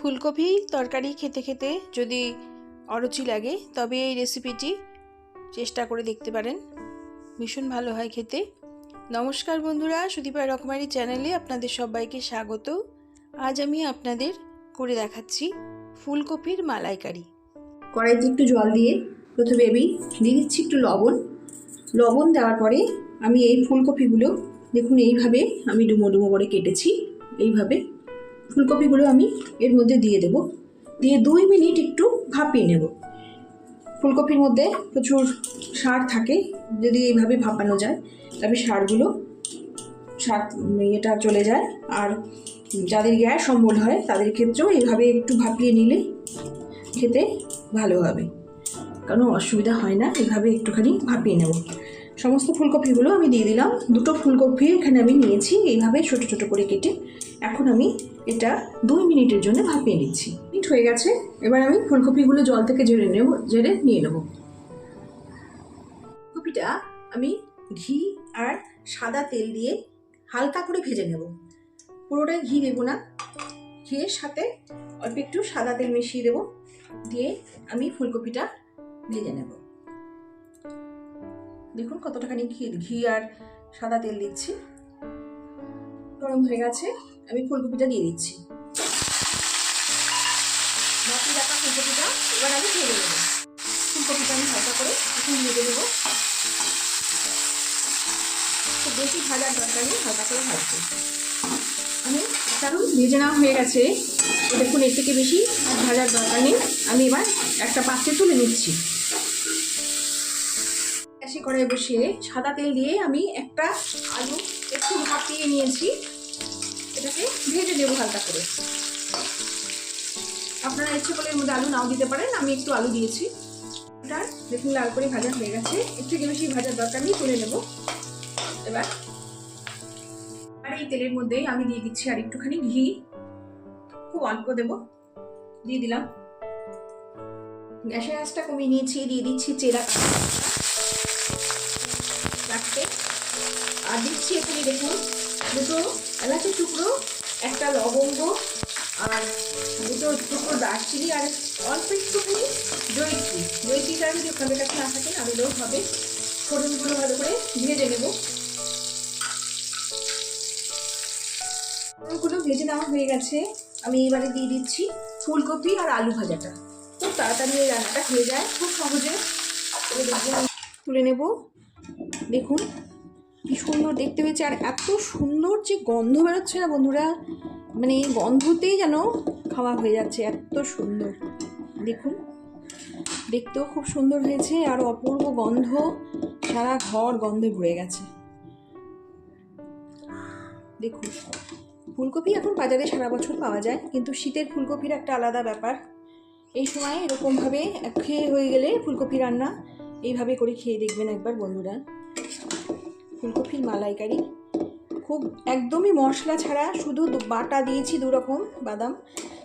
ফুলকপি তরকারি খেতে খেতে যদি অরুচি লাগে তবে এই রেসিপিটি চেষ্টা করে দেখতে পারেন, ভীষণ ভালো হয় খেতে। নমস্কার বন্ধুরা, সুদীপা রকমারি চ্যানেলে আপনাদের সবাইকে স্বাগত। আজ আমি আপনাদের করে দেখাচ্ছি ফুলকপির মালাইকারি। কড়াইতে একটু জল দিয়ে প্রথমে আমি দিয়ে দিচ্ছি একটু লবণ দেওয়ার পরে আমি এই ফুলকপিগুলো দেখুন এইভাবে আমি ডুমো ডুমো করে কেটেছি। এইভাবে ফুলকপিগুলো আমি এর মধ্যে দিয়ে দেব, দিয়ে 2 মিনিট একটু ভাপিয়ে নেব। ফুলকপির মধ্যে প্রচুর সার থাকে, যদি এইভাবে ভাপানো যায় তবে সার এটা চলে যায়। আর যাদের গ্যাস অম্বল হয় তাদের ক্ষেত্রেও এইভাবে একটু ভাপিয়ে নিলে খেতে ভালো হবে, কারণ অসুবিধা হয় না। এইভাবে একটুখানি ভাপিয়ে নেব। সমস্ত ফুলকপিগুলো আমি দিয়ে দিলাম। 2টো ফুলকপি এখানে আমি নিয়েছি, এইভাবে ছোট ছোট করে কেটে। এখন আমি এটা 2 মিনিটের জন্য ভাপিয়ে নিচ্ছি। মিনিট হয়ে গেছে, এবার আমি ফুলকপিগুলো জল থেকে ঝেড়ে নিয়ে নেব। ফুলকপিটা আমি ঘি আর সাদা তেল দিয়ে হালকা করে ভেজে নেব। পুরোটাই ঘি দেবো না, ঘিয়ের সাথে অল্প একটু সাদা তেল মিশিয়ে দেবো, দিয়ে আমি ফুলকপিটা ভেজে নেব। দেখুন কতটাখানি ঘি আর সাদা তেল দিচ্ছি। গরম হয়ে গেছে, আমি ফুলকপিটা দিয়ে দিচ্ছি। বাকি রাখা ফুলকপিটা এবার আমি ভেজে নেব। ফুলকপিটা আমি হালকা করে এখন ভেজে নেব। খুব বেশি ভাজার দরকার নেই, হালকা করে ভাজবো। আমি কারণ ভেজে নেওয়া হয়ে গেছে, দেখুন এর থেকে বেশি আর ভাজার দরকার নেই। আমি এবার একটা পাত্রে তুলে নিচ্ছি। গ্যাসে কড়াই বসিয়ে সাদা তেল দিয়ে আমি একটা আলু একটু ভাপিয়ে নিয়েছি, এটাকে ভেজে দেবো হালকা করে। আপনারা ইচ্ছে করলে এর মধ্যে আলু নাও দিতে পারেন, আমি একটু আলু দিয়েছি। এটা দেখুন লাল করে ভাজা হয়ে গেছে, এর থেকে বেশি ভাজার দরকার নেই, তুলে নেব। এবার আর এই তেলের মধ্যে আমি দিয়ে দিচ্ছি আর একটুখানি ঘি, খুব অল্প দেব, দিয়ে দিলাম। গ্যাসের আঁচটা কমিয়ে নিয়েছি, দিয়ে দিচ্ছি চেরা রাখতে। আর দিচ্ছি এখানে দেখুন 2টো এলাচের টুকরো, একটা লবঙ্গ আর 2টো টুকরো দারচিনি আর অল্প একটুখানি জয়িত্রীটা যদি আপনাদের কাছে না থাকে আনলেও হবে। ফোড়নগুলো ভালো করে ভেজে নেব। ফোড়নগুলো ভেজে নেওয়া হয়ে গেছে, আমি এবারে দিয়ে দিচ্ছি ফুলকপি আর আলু ভাজাটা। খুব তাড়াতাড়ি এই রান্নাটা হয়ে যায়, খুব সহজে। তুলে নেব। দেখুন কি সুন্দর দেখতে হয়েছে, আর এত সুন্দর যে গন্ধ বেরোচ্ছে না বন্ধুরা, মানে এই গন্ধতেই যেন খাওয়া হয়ে যাচ্ছে, এত সুন্দর। দেখুন দেখতেও খুব সুন্দর হয়েছে, আর অপূর্ব গন্ধ, সারা ঘর গন্ধে ভরে গেছে। দেখুন ফুলকপি এখন বাজারে সারা বছর পাওয়া যায়, কিন্তু শীতের ফুলকপির একটা আলাদা ব্যাপার। এই সময় এরকমভাবে খেয়ে হয়ে গেলে ফুলকপি রান্না এইভাবে করে খেয়ে দেখবেন একবার বন্ধুরা। ফুলকপির মালাইকারি খুব একদমই মশলা ছাড়া, শুধু বাটা দিয়েছি 2 রকম বাদাম।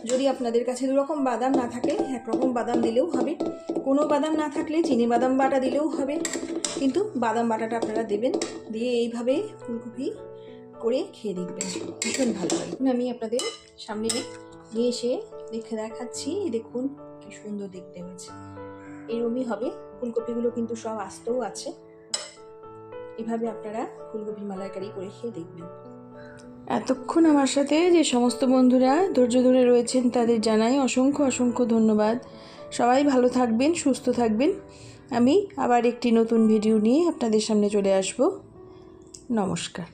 যদি আপনাদের কাছে 2 রকম বাদাম না থাকে 1 রকম বাদাম দিলেও হবে, কোনো বাদাম না থাকলে চিনি বাদাম বাটা দিলেও হবে, কিন্তু বাদাম বাটাটা আপনারা দেবেন। দিয়ে এইভাবে ফুলকপি করে খেয়ে দেখবেন, ভীষণ ভালো হয়। আমি আপনাদের সামনে নিয়ে এসে দেখে দেখাচ্ছি। দেখুন কি সুন্দর দেখতে হয়েছে, এরকমই হবে। ফুলকপিগুলো কিন্তু সব আস্তেও আছে। এভাবে আপনারা ফুলকপি মালাইকারি করে খেয়ে দেখবেন। এতক্ষণ আমার সাথে যে সমস্ত বন্ধুরা ধৈর্য ধরে রয়েছেন তাদের জানাই অসংখ্য অসংখ্য ধন্যবাদ। সবাই ভালো থাকবেন, সুস্থ থাকবেন। আমি আবার একটি নতুন ভিডিও নিয়ে আপনাদের সামনে চলে আসব। নমস্কার।